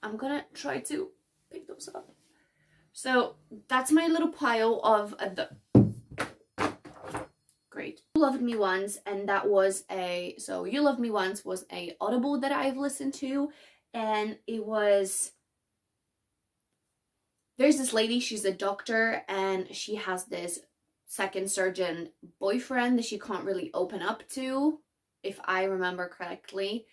I'm gonna try to pick those up. So that's my little pile of the great. You Loved Me Once, and that was You Loved Me Once was a Audible that I've listened to, and it was, there's this lady, she's a doctor, and she has this second surgeon boyfriend that she can't really open up to, if I remember correctly.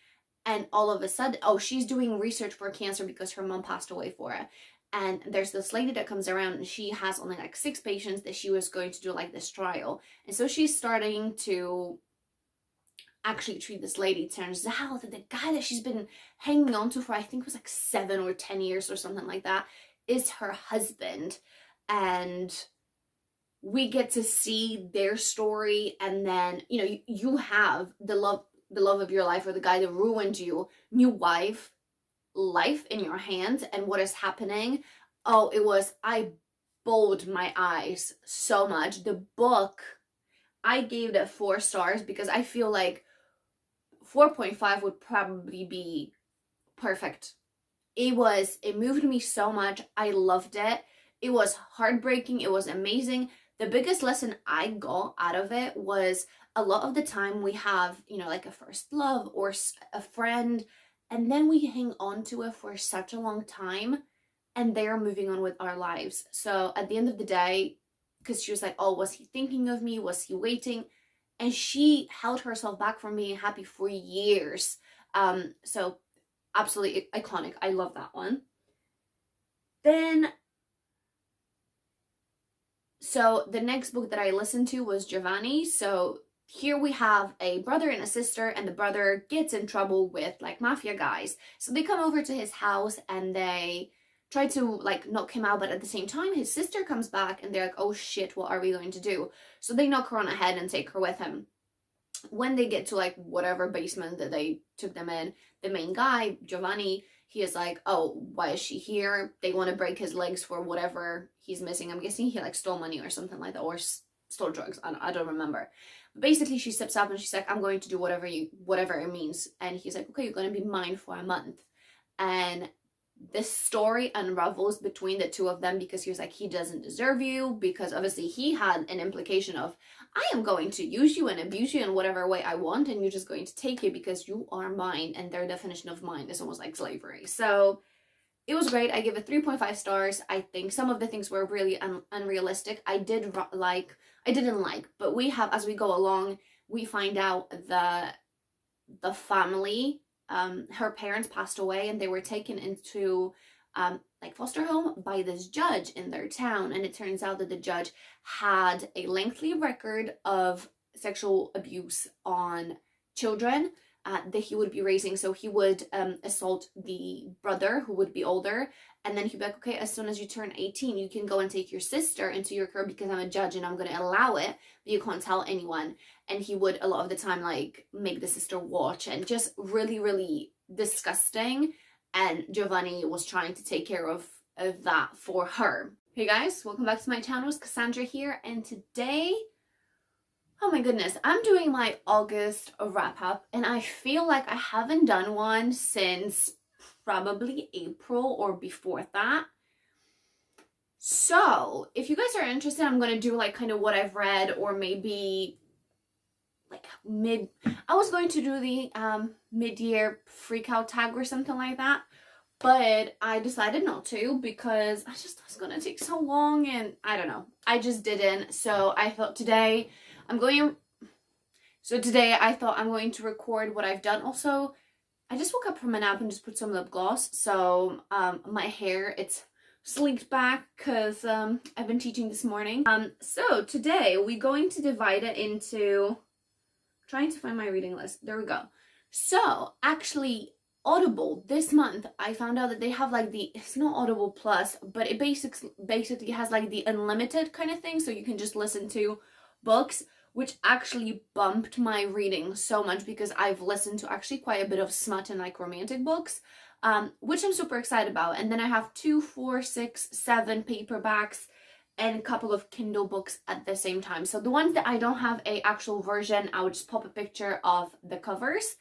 And all of a sudden, oh, she's doing research for cancer because her mom passed away for it. And there's this lady that comes around, and she has only like 6 patients that she was going to do like this trial. And so she's starting to actually treat this lady. Turns out that the guy that she's been hanging on to for, I think it was like 7 or 10 years or something like that, is her husband. And we get to see their story. And then, you know, you have the love of your life, or the guy that ruined you, new life in your hands, and what is happening. Oh, I bawled my eyes so much. The book, I gave it 4 stars because I feel like 4.5 would probably be perfect. It moved me so much. I loved it. It was heartbreaking. It was amazing. The biggest lesson I got out of it was, a lot of the time we have, you know, like a first love or a friend, and then we hang on to it for such a long time, and they're moving on with our lives. So at the end of the day, because she was like, oh, was he thinking of me? Was he waiting? And she held herself back from being happy for years. So absolutely iconic. I love that one. Then, so the next book that I listened to was Giovanni. So here we have a brother and a sister, and the brother gets in trouble with like mafia guys. So they come over to his house and they try to like knock him out, but at the same time his sister comes back and they're like, oh shit, what are we going to do? So they knock her on the head and take her with him. When they get to like whatever basement that they took them in, the main guy, Giovanni, he is like, oh, why is she here? They want to break his legs for whatever he's missing. I'm guessing he like stole money or something like that, or stole drugs. I don't remember. But basically she steps up and she's like, I'm going to do whatever it means. And he's like, okay, you're going to be mine for a month. And this story unravels between the two of them, because he was like, he doesn't deserve you, because obviously he had an implication of, I am going to use you and abuse you in whatever way I want, and you're just going to take it because you are mine. And their definition of mine is almost like slavery. So it was great. I give it 3.5 stars. I think some of the things were really unrealistic. I didn't like, but we have, as we go along, we find out the family, her parents passed away, and they were taken into like foster home by this judge in their town. And it turns out that the judge had a lengthy record of sexual abuse on children that he would be raising. So he would assault the brother, who would be older, and then he'd be like, okay, as soon as you turn 18, you can go and take your sister into your care because I'm a judge and I'm going to allow it, but you can't tell anyone. And he would a lot of the time like make the sister watch, and just really, really disgusting. And Giovanni was trying to take care of that for her. Hey guys, welcome back to my channel. It's Cassandra here, and today, oh my goodness, I'm doing my August wrap up, and I feel like I haven't done one since probably April or before that. So if you guys are interested, I'm going to do like kind of what I've read, or maybe like I was going to do the mid-year freak out tag or something like that, but I decided not to because I just thought it was going to take so long, and I don't know, I just didn't. So I thought today I thought I'm going to record what I've done. Also, I just woke up from a nap and just put some lip gloss. So my hair, it's sleeked back because I've been teaching this morning. So today we're going to divide it into, trying to find my reading list. There we go. So actually, Audible this month, I found out that they have like it's not Audible Plus, but it basically has like the unlimited kind of thing. So you can just listen to books, which actually bumped my reading so much because I've listened to actually quite a bit of smut and like romantic books, which I'm super excited about. And then I have 2, 4, 6, 7 paperbacks and a couple of Kindle books at the same time. So the ones that I don't have a actual version, I would just pop a picture of the covers.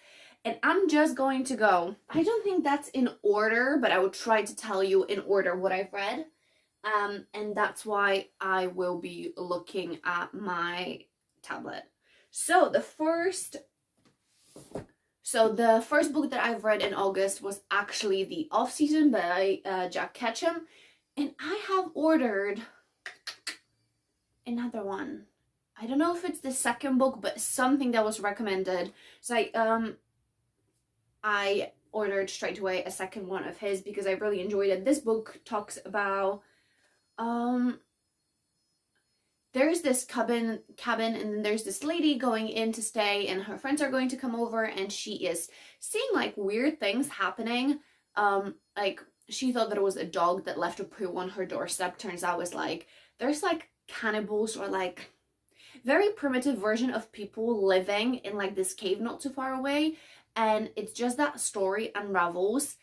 And I'm just going to go, I don't think that's in order, but I will try to tell you in order what I've read. And that's why I will be looking at my tablet. So the first book that I've read in August was actually The Off Season by Jack Ketchum, and I have ordered another one. I don't know if it's the second book, but something that was recommended. So I ordered straight away a second one of his because I really enjoyed it. This book talks about there's this cabin and then there's this lady going in to stay, and her friends are going to come over, and she is seeing like weird things happening. Like she thought that it was a dog that left a poo on her doorstep. Turns out it was like there's like cannibals or like very primitive version of people living in like this cave not too far away, and it's just that story unravels.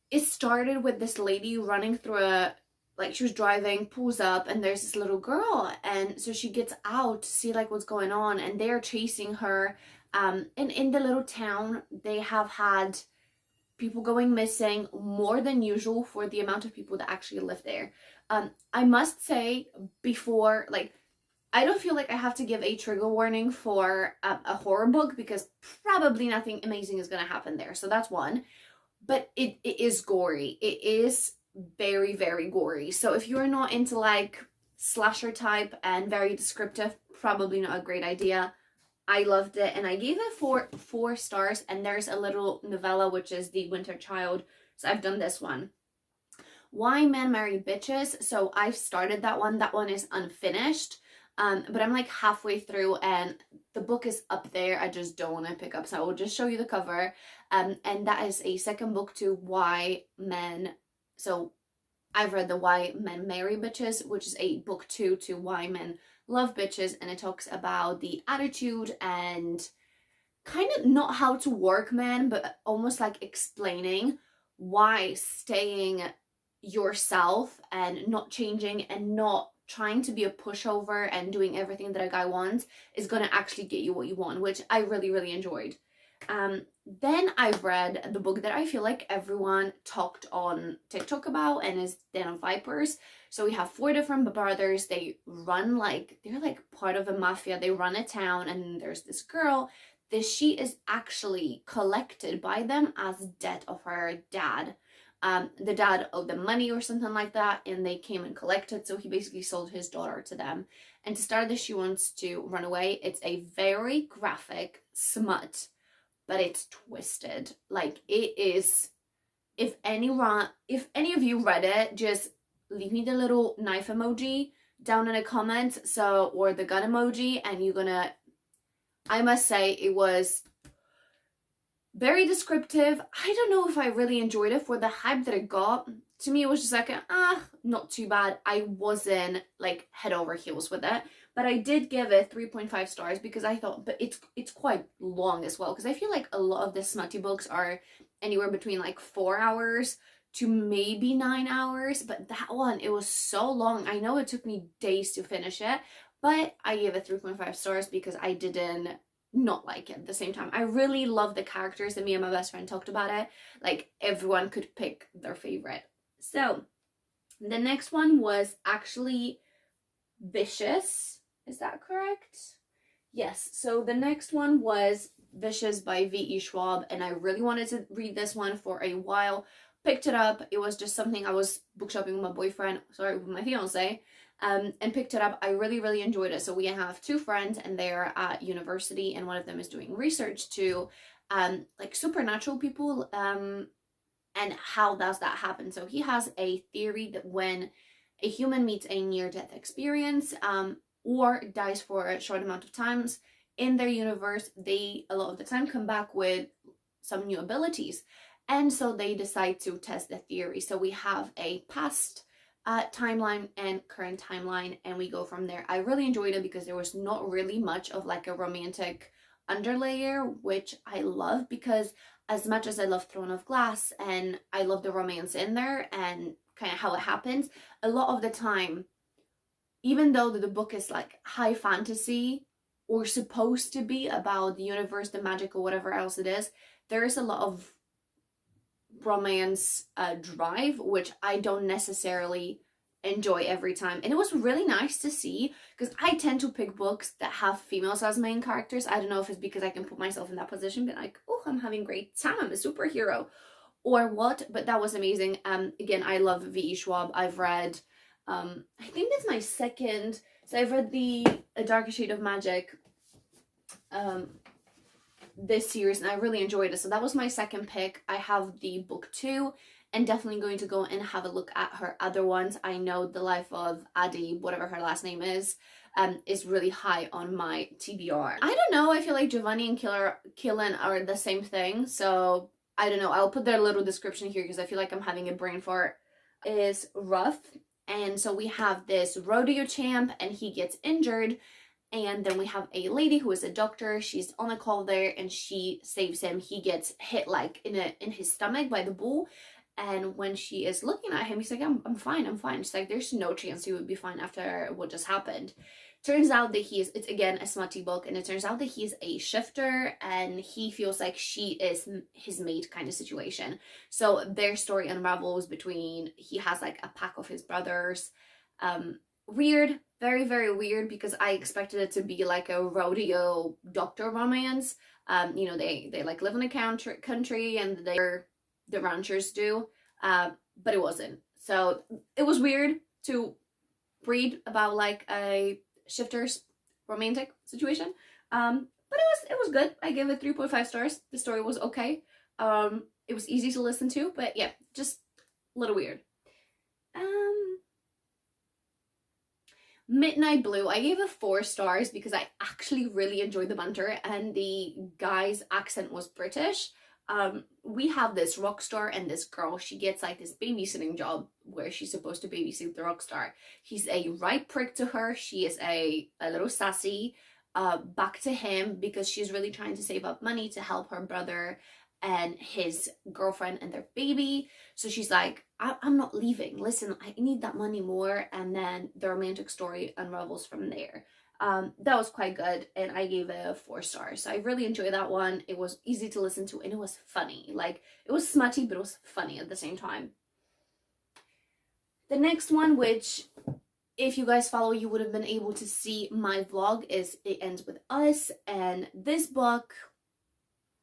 It started with this lady running through she was driving, pulls up, and there's this little girl, and so she gets out to see like what's going on, and they're chasing her. And in the little town, they have had people going missing more than usual for the amount of people that actually live there. I must say before, like, I don't feel like I have to give a trigger warning for a horror book because probably nothing amazing is going to happen there. So that's one. But it is gory. It is very, very gory. So if you're not into like slasher type and very descriptive, probably not a great idea. I loved it, and I gave it four stars. And there's a little novella, which is The Winter Child. So I've done this one. Why Men Marry Bitches. So I've started that one. That one is unfinished. But I'm like halfway through, and the book is up there. I just don't want to pick up, so I will just show you the cover. And that is a second book to Why Men. So I've read the Why Men Marry Bitches, which is a book 2 to Why Men Love Bitches, and it talks about the attitude and kind of not how to work men, but almost like explaining why staying yourself and not changing and not trying to be a pushover and doing everything that a guy wants is going to actually get you what you want, which I really, really enjoyed. Then I've read the book that I feel like everyone talked on TikTok about, and is Den of Vipers. So we have 4 different brothers. They run they're like part of a mafia. They run a town, and there's this girl that she is actually collected by them as debt of her dad. The dad owed them money or something like that, and they came and collected, so he basically sold his daughter to them. And to start this, she wants to run away. It's a very graphic smut, but it's twisted. Like, it is, if any of you read it, just leave me the little knife emoji down in the comments, or the gun emoji, and I must say it was very descriptive. I don't know if I really enjoyed it for the hype that it got. To me, it was just like, not too bad. I wasn't like head over heels with it, but I did give it 3.5 stars because I thought, but it's quite long as well, because I feel like a lot of the smutty books are anywhere between like 4 hours to maybe 9 hours, but that one, it was so long. I know it took me days to finish it, but I gave it 3.5 stars because I didn't not like it at the same time. I really love the characters, and me and my best friend talked about it. Like, everyone could pick their favorite. So the next one was actually Vicious. Is that correct? Yes. So the next one was Vicious by Ve Schwab, and I really wanted to read this one for a while. Picked it up. It was just something I was book shopping with with my fiance, and picked it up. I really, really enjoyed it. So we have 2 friends, and they're at university, and one of them is doing research to like supernatural people, and how does that happen. So he has a theory that when a human meets a near-death experience, or dies for a short amount of times in their universe, they a lot of the time come back with some new abilities. And so they decide to test the theory. So we have a past timeline and current timeline, and we go from there. I really enjoyed it because there was not really much of like a romantic underlayer, which I love, because as much as I love Throne of Glass and I love the romance in there and kind of how it happens, a lot of the time, even though the book is like high fantasy, or supposed to be about the universe, the magic, or whatever else it is, there is a lot of romance drive, which I don't necessarily enjoy every time. And it was really nice to see, because I tend to pick books that have females as main characters. I don't know if it's because I can put myself in that position, but like, oh, I'm having great time, I'm a superhero, or what. But that was amazing. Again, I love Ve Schwab. I've read I think that's my second, so I've read the A Darker Shade of Magic this series, and I really enjoyed it, so that was my second pick. I have the book 2, and definitely going to go and have a look at her other ones. I know The Life of Addie, whatever her last name is really high on my TBR. I don't know, I feel like Giovanni and Killen are the same thing, so I don't know. I'll put their little description here because I feel like I'm having a brain fart. Is rough, and so we have this rodeo champ, and he gets injured. And then we have a lady who is a doctor. She's on a call there, and she saves him. He gets hit like in his stomach by the bull. And when she is looking at him, he's like, I'm fine, I'm fine. She's like, there's no chance he would be fine after what just happened. Turns out that it's again a smutty book, and it turns out that he's a shifter, and he feels like she is his mate kind of situation. So their story unravels between, he has like a pack of his brothers. Weird, very, very weird, because I expected it to be like a rodeo doctor romance. You know, they like live in a country, and the ranchers do, but it wasn't. So it was weird to read about like a shifter's romantic situation, but it was good. I gave it 3.5 stars. The story was okay. It was easy to listen to, but yeah, just a little weird. Midnight Blue, I gave it 4 stars because I actually really enjoyed the banter, and the guy's accent was British. We have this rock star and this girl. She gets like this babysitting job where she's supposed to babysit the rock star. He's a right prick to her. She is a little sassy back to him, because she's really trying to save up money to help her brother and his girlfriend and their baby. So she's like, I'm not leaving. Listen, I need that money more. And then the romantic story unravels from there. That was quite good, and I gave it 4 stars. So I really enjoyed that one. It was easy to listen to, and it was funny. Like, it was smutty, but it was funny at the same time. The next one, which if you guys follow, you would have been able to see my vlog, is It Ends With Us. And this book,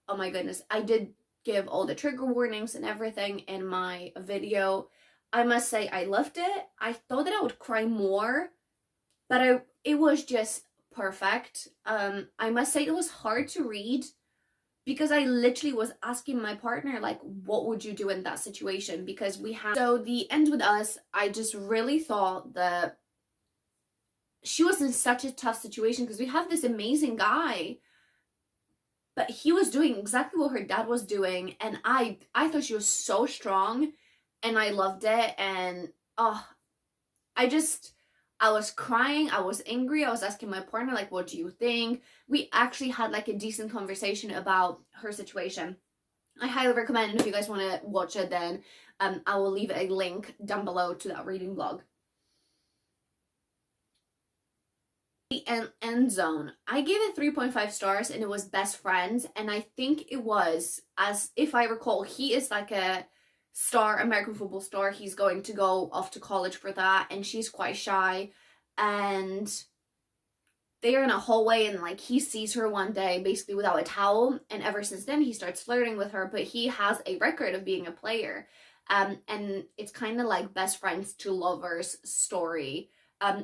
oh my goodness, I did give all the trigger warnings and everything in my video. I must say I loved it. I thought that I would cry more, but it was just perfect. I must say it was hard to read, because I literally was asking my partner, like, what would you do in that situation? Because so The End With Us, I just really thought that she was in such a tough situation, because we have this amazing guy, but he was doing exactly what her dad was doing, and I thought she was so strong, and I loved it. And I was crying, I was angry, I was asking my partner, like, what do you think? We actually had like a decent conversation about her situation. I highly recommend, if you guys want to watch it, then I will leave a link down below to that reading vlog. The End Zone, I gave it 3.5 stars, and it was Best Friends. And I think it was, as if I recall, he is like a star, American football star. He's going to go off to college for that, and she's quite shy, and they are in a hallway, and like he sees her one day basically without a towel, and ever since then he starts flirting with her. But he has a record of being a player, and it's kind of like best friends to lovers story.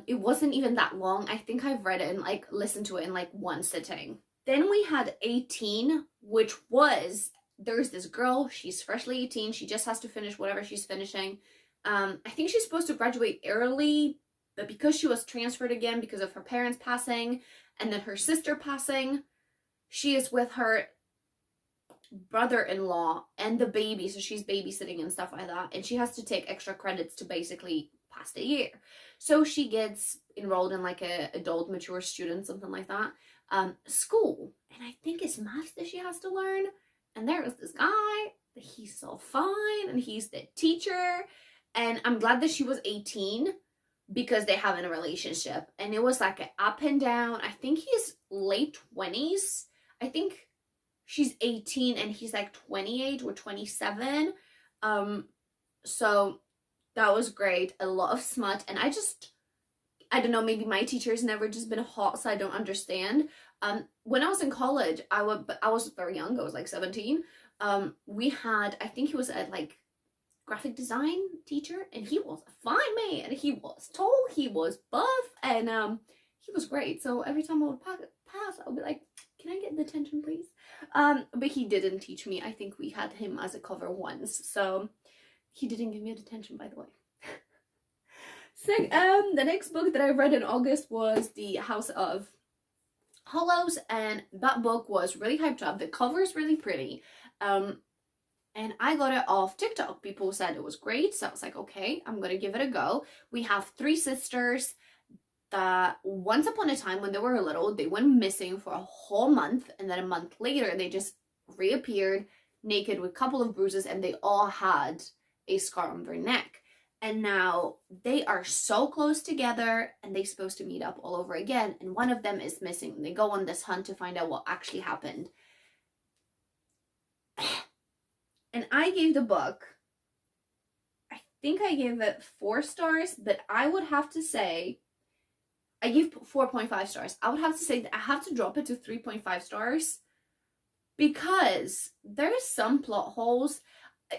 It wasn't even that long. I think I've read it and like listened to it in like one sitting. Then we had 18, which was, there's this girl, she's freshly 18, she just has to finish whatever she's finishing. I think she's supposed to graduate early, but because she was transferred again because of her parents passing and then her sister passing, she is with her brother-in-law and the baby, so she's babysitting and stuff like that, and she has to take extra credits to basically pass the year. So she gets enrolled in like a adult mature student, something like that, school, and I think it's math that she has to learn. And there is this guy, he's so fine, and he's the teacher, and I'm glad that she was 18, because they have a relationship. And it was like an up and down. I think he's late 20s. I think she's 18 and he's like 28 or 27. So that was great. A lot of smut. And I don't know, maybe my teacher's never just been hot, so I don't understand. When I was in college, I was very young. I was like 17. We had, I think he was a like graphic design teacher, and he was a fine man. He was tall, he was buff, and he was great. So every time I would pass, I would be like, "Can I get the attention, please?" But he didn't teach me. I think we had him as a cover once, so he didn't give me attention, by the way. So, the next book that I read in August was The House of Holos, and that book was really hyped up. The cover is really pretty. And I got it off TikTok. People said it was great, so I was like, okay, I'm gonna give it a go. We have 3 sisters that once upon a time when they were little, they went missing for a whole month, and then a month later they just reappeared naked with a couple of bruises, and they all had a scar on their neck. And now they are so close together, and they're supposed to meet up all over again, and one of them is missing. They go on this hunt to find out what actually happened. And I gave the book, I think I gave it 4 stars, but I would have to say, I gave 4.5 stars. I would have to say that I have to drop it to 3.5 stars because there is some plot holes.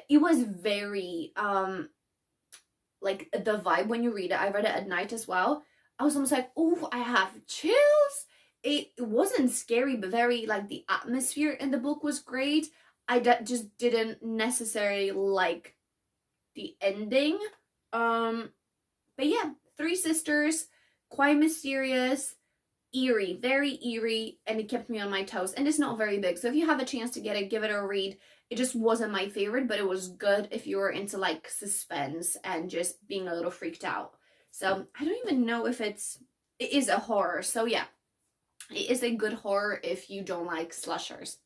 It was very, like the vibe when you read it. I read it at night as well. I was almost like, oh, I have chills. It wasn't scary, but very, like, the atmosphere in the book was great. I just didn't necessarily like the ending. But yeah, 3 sisters, quite mysterious, eerie, very eerie, and it kept me on my toes. And it's not very big, so if you have a chance to get it, give it a read. It just wasn't my favorite, but it was good if you were into like suspense and just being a little freaked out. So I don't even know if it is a horror. So yeah, it is a good horror if you don't like slashers.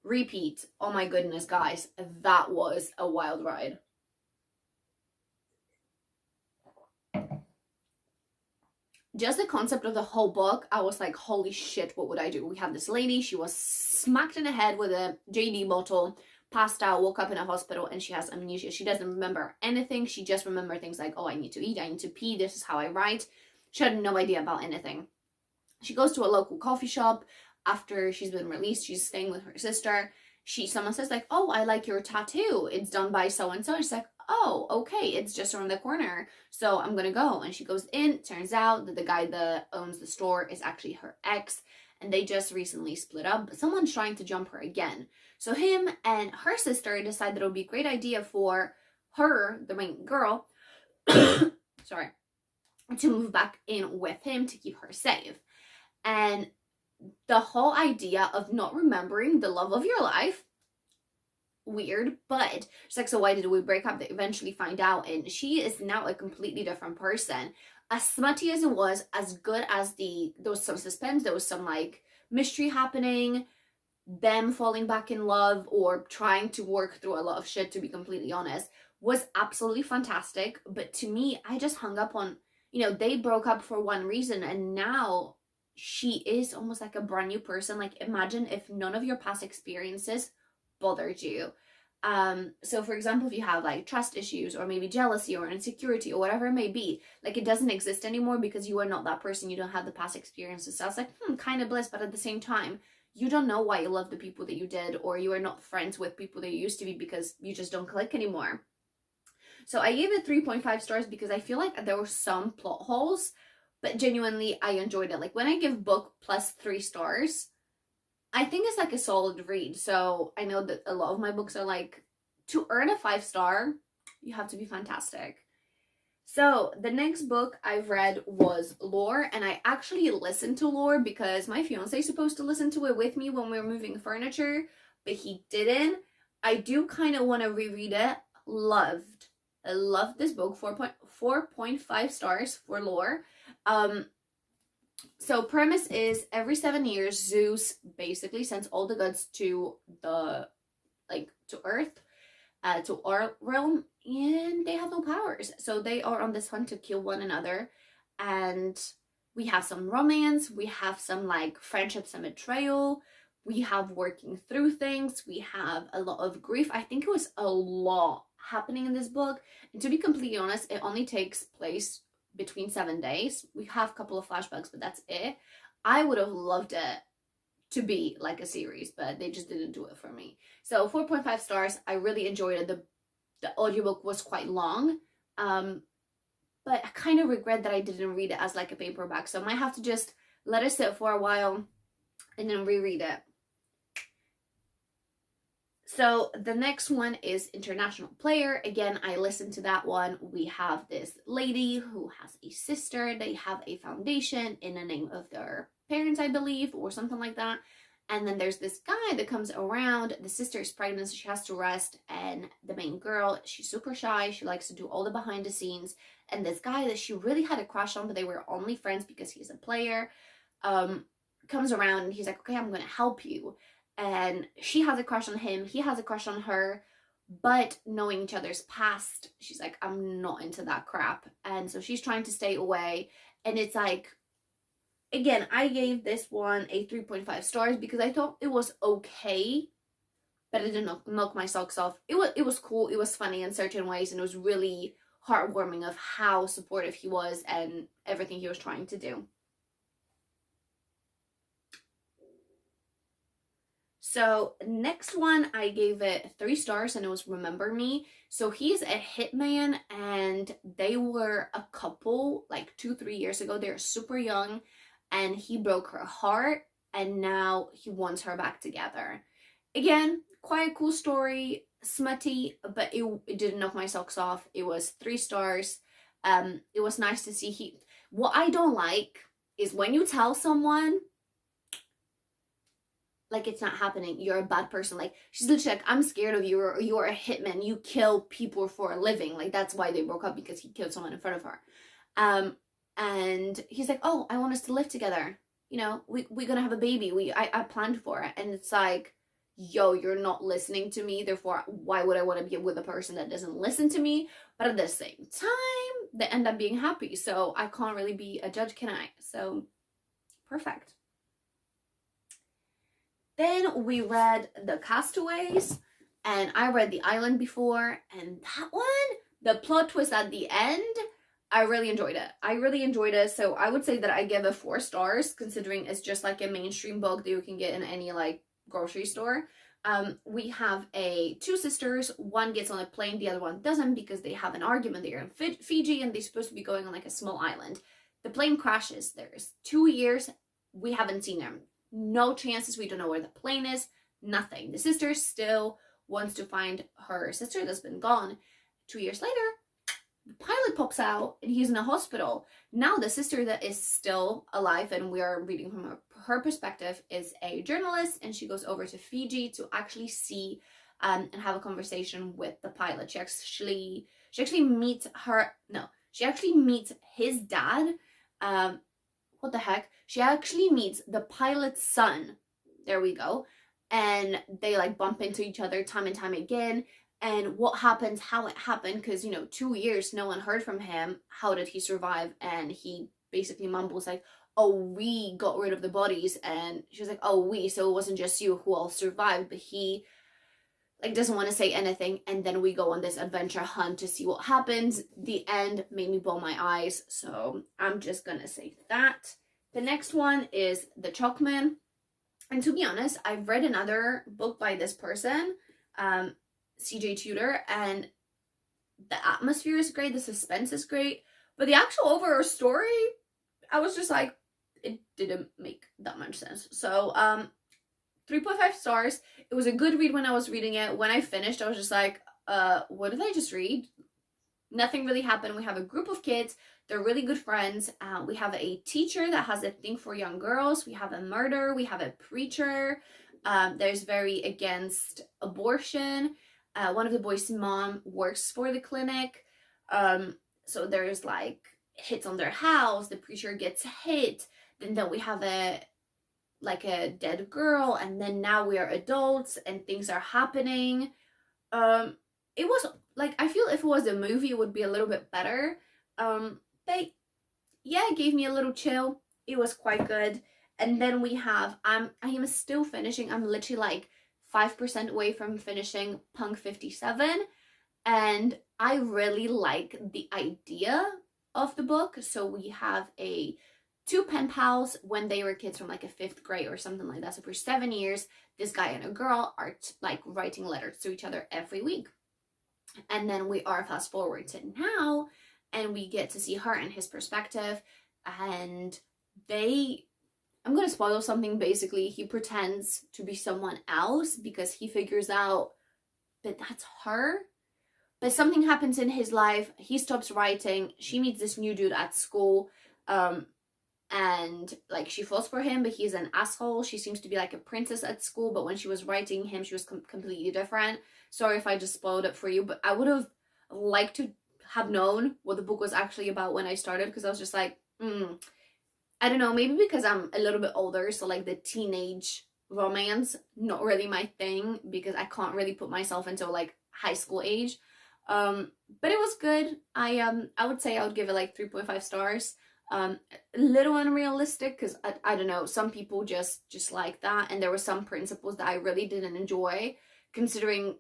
Repeat. Oh my goodness, guys, that was a wild ride. Just the concept of the whole book, I was like, holy shit, what would I do? We have this lady, she was smacked in the head with a JD bottle, passed out, woke up in a hospital, and she has amnesia. She doesn't remember anything. She just remembers things like, oh, I need to eat, I need to pee, this is how I write. She had no idea about anything. She goes to a local coffee shop. After she's been released, she's staying with her sister. Someone says like, oh, I like your tattoo. It's done by so-and-so. She's like, oh, okay, it's just around the corner. So I'm gonna go. And she goes in. Turns out that the guy that owns the store is actually her ex. And they just recently split up. But someone's trying to jump her again. So him and her sister decide that it would be a great idea for her, the main girl, sorry, to move back in with him to keep her safe. And the whole idea of not remembering the love of your life, weird, but she's like, so why did we break up? They eventually find out, and she is now a completely different person. As smutty as it was, as good as there was some suspense, there was some like mystery happening, them falling back in love or trying to work through a lot of shit, to be completely honest, was absolutely fantastic. But to me, I just hung up on, they broke up for one reason, and now she is almost like a brand new person. Like, imagine if none of your past experiences bothered you. So for example, if you have like trust issues or maybe jealousy or insecurity or whatever it may be, like it doesn't exist anymore because you are not that person. You don't have the past experiences. So I was like, kind of bliss, but at the same time, you don't know why you love the people that you did, or you are not friends with people that you used to be because you just don't click anymore. So I gave it 3.5 stars because I feel like there were some plot holes, but genuinely I enjoyed it. Like when I give book plus 3 stars, I think it's like a solid read. So I know that a lot of my books are like, to earn a 5-star, you have to be fantastic. So the next book I've read was Lore, and I actually listened to Lore because my fiance is supposed to listen to it with me when we were moving furniture, but he didn't. I do kind of want to reread it. I loved this book. 4.5 stars for Lore. So premise is every 7 years, Zeus basically sends all the gods to Earth. to our realm, and they have no powers. So they are on this hunt to kill one another. And we have some romance, we have some like friendships and betrayal, we have working through things, we have a lot of grief. I think it was a lot happening in this book. And to be completely honest, it only takes place between 7 days. We have a couple of flashbacks, but that's it. I would have loved it to be like a series, but they just didn't do it for me. So 4.5 stars. I really enjoyed it. The audiobook was quite long, but I kind of regret that I didn't read it as like a paperback, so I might have to just let it sit for a while and then reread it. So the next one is International Player. Again, I listened to that one. We have this lady who has a sister. They have a foundation in the name of their parents, I believe, or something like that. And then there's this guy that comes around. The sister is pregnant, so she has to rest. And the main girl, she's super shy. She likes to do all the behind the scenes. And this guy that she really had a crush on, but they were only friends because he's a player, comes around and he's like, okay, I'm going to help you. And she has a crush on him. He has a crush on her. But knowing each other's past, she's like, I'm not into that crap. And so she's trying to stay away. And it's like, again, I gave this one a 3.5 stars because I thought it was okay, but it didn't knock my socks off. It was cool. It was funny in certain ways, and it was really heartwarming of how supportive he was and everything he was trying to do. So next one, I gave it 3 stars, and it was Remember Me. So he's a hitman, and they were a couple like 2-3 years ago. They're super young, and he broke her heart, and now he wants her back together. Again, quite a cool story, smutty, but it didn't knock my socks off. It was 3 stars. It was nice to see what I don't like is when you tell someone like it's not happening, you're a bad person. Like, she's literally like, I'm scared of you, or you're a hitman, you kill people for a living. Like, that's why they broke up, because he killed someone in front of her. And he's like, oh, I want us to live together. You know, we're gonna have a baby. I planned for it. And it's like, yo, you're not listening to me, therefore why would I want to be with a person that doesn't listen to me? But at the same time, they end up being happy, so I can't really be a judge, can I? So perfect. Then we read the Castaways, and I read The Island before, and that one, the plot twist at the end, I really enjoyed it. So I would say that I give it 4 stars, considering it's just like a mainstream book that you can get in any like grocery store. We have 2 sisters. One gets on a plane, the other one doesn't, because they have an argument. They're in Fiji, and they're supposed to be going on like a small island. The plane crashes. There's 2 years. We haven't seen them. No chances. We don't know where the plane is. Nothing. The sister still wants to find her sister that's been gone. 2 years later, the pilot pops out, and he's in a hospital. Now the sister that is still alive, and we are reading from her perspective, is a journalist, and she goes over to Fiji to actually see and have a conversation with the pilot. She actually meets his dad. What the heck? She actually meets the pilot's son. There we go. And they like bump into each other time and time again. And what happens, how it happened, because, 2 years, no one heard from him. How did he survive? And he basically mumbles like, oh, we got rid of the bodies. And she was like, oh, so it wasn't just you who all survived. But he like doesn't want to say anything. And then we go on this adventure hunt to see what happens. The end made me blow my eyes. So I'm just gonna say that. The next one is The Chalkman. And to be honest, I've read another book by this person, CJ Tudor, and the atmosphere is great, the suspense is great, but the actual overall story, I was just like, it didn't make that much sense. So 3.5 stars. It was a good read when I was reading it. When I finished, I was just like, what did I just read? Nothing really happened. We have a group of kids. They're really good friends. We have a teacher that has a thing for young girls. We have a murder. We have a preacher. There's very against abortion. One of the boys' mom works for the clinic. So there's like hits on their house. The preacher gets hit. Then we have a dead girl. And then now we are adults and things are happening. it was like, I feel if it was a movie it would be a little bit better. But yeah, it gave me a little chill. It was quite good. And then we have I am still finishing. I'm literally like 5% away from finishing Punk 57, and I really like the idea of the book. So we have a two pen pals when they were kids from like a fifth grade or something like that. So for 7 years, this guy and a girl are like writing letters to each other every week. And then we are fast forward to now, and we get to see her and his perspective. And they, I'm gonna spoil something. Basically, he pretends to be someone else because he figures out that that's her. But something happens in his life. He stops writing. She meets this new dude at school. And like she falls for him, but he's an asshole. She seems to be like a princess at school, but when she was writing him, she was completely different. Sorry if I just spoiled it for you, but I would have liked to have known what the book was actually about when I started, because I was just like, I don't know, maybe because I'm a little bit older, so like the teenage romance, not really my thing, because I can't really put myself into like high school age. But it was good. I would say I would give it like 3.5 stars. A little unrealistic because I don't know, some people just like that, and there were some principles that I really didn't enjoy considering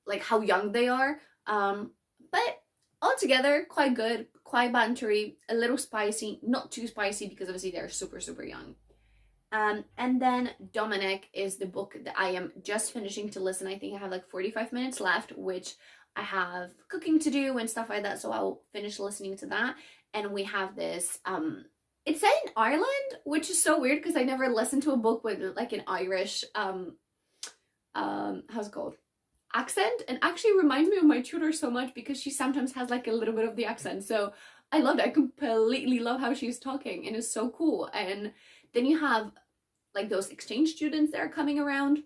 like how young they are. But altogether quite good, quite bantery, a little spicy, not too spicy because obviously they're super young. And then Dominic is the book that I am just finishing to listen. I think I have like 45 minutes left, which I have cooking to do and stuff like that, so I'll finish listening to that. And we have this, it's set in Ireland, which is so weird because I never listened to a book with like an Irish, how's it called? Accent, and actually reminds me of my tutor so much because she sometimes has like a little bit of the accent. So I loved it. I completely love how she's talking, and it's so cool. And then you have like those exchange students that are coming around,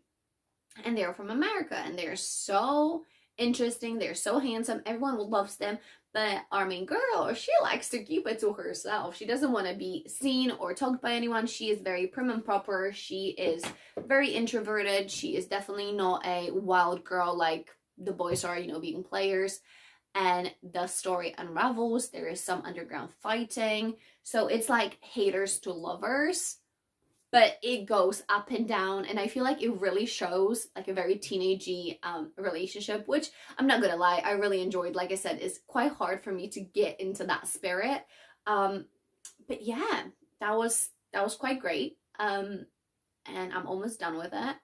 and they're from America, and they're so interesting, they're so handsome, everyone loves them. But our main girl, she likes to keep it to herself. She doesn't want to be seen or talked by anyone. She is very prim and proper. She is very introverted. She is definitely not a wild girl like the boys are, you know, being players. And the story unravels. There is some underground fighting. So it's like haters to lovers, but it goes up and down, and I feel like it really shows like a very teenagey relationship, which I'm not gonna lie, I really enjoyed. Like I said, it's quite hard for me to get into that spirit, but yeah, that was quite great. And I'm almost done with it.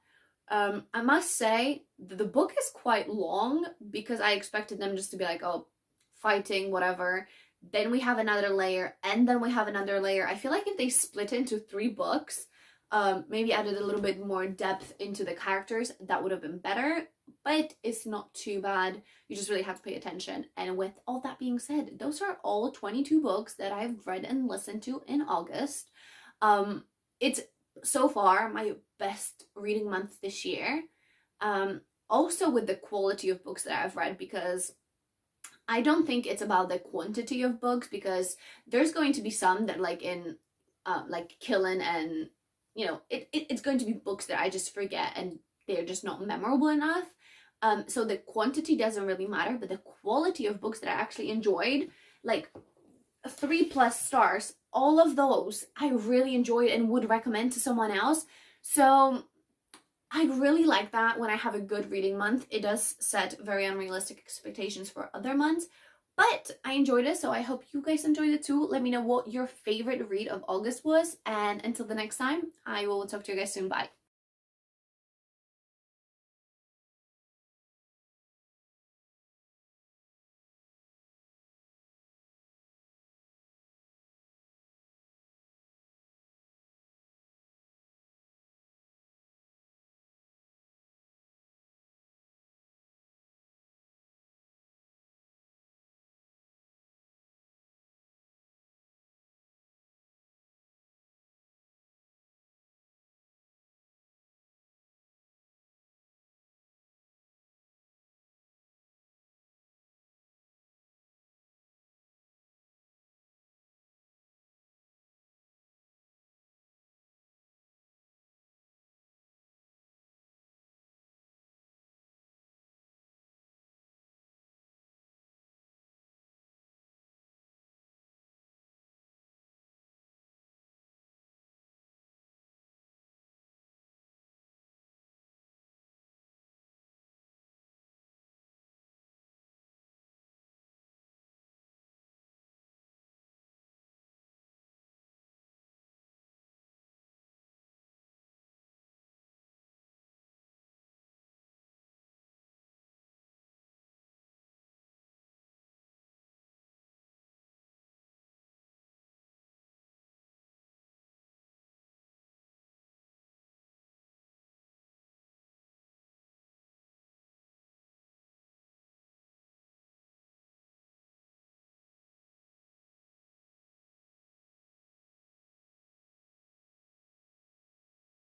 I must say the book is quite long because I expected them just to be like, oh, fighting, whatever. Then we have another layer, and then we have another layer. I feel like if they split it into 3 books, maybe added a little bit more depth into the characters, that would have been better, but it's not too bad. You just really have to pay attention. And with all that being said, those are all 22 books that I've read and listened to in August. It's so far my best reading month this year. Also with the quality of books that I've read, because I don't think it's about the quantity of books, because there's going to be some that like in like Killing, and you know, it's going to be books that I just forget and they're just not memorable enough. So the quantity doesn't really matter, but the quality of books that I actually enjoyed, like 3+ stars, all of those I really enjoyed and would recommend to someone else. So I really like that when I have a good reading month. It does set very unrealistic expectations for other months, but I enjoyed it, so I hope you guys enjoyed it too. Let me know what your favorite read of August was, and until the next time, I will talk to you guys soon. Bye.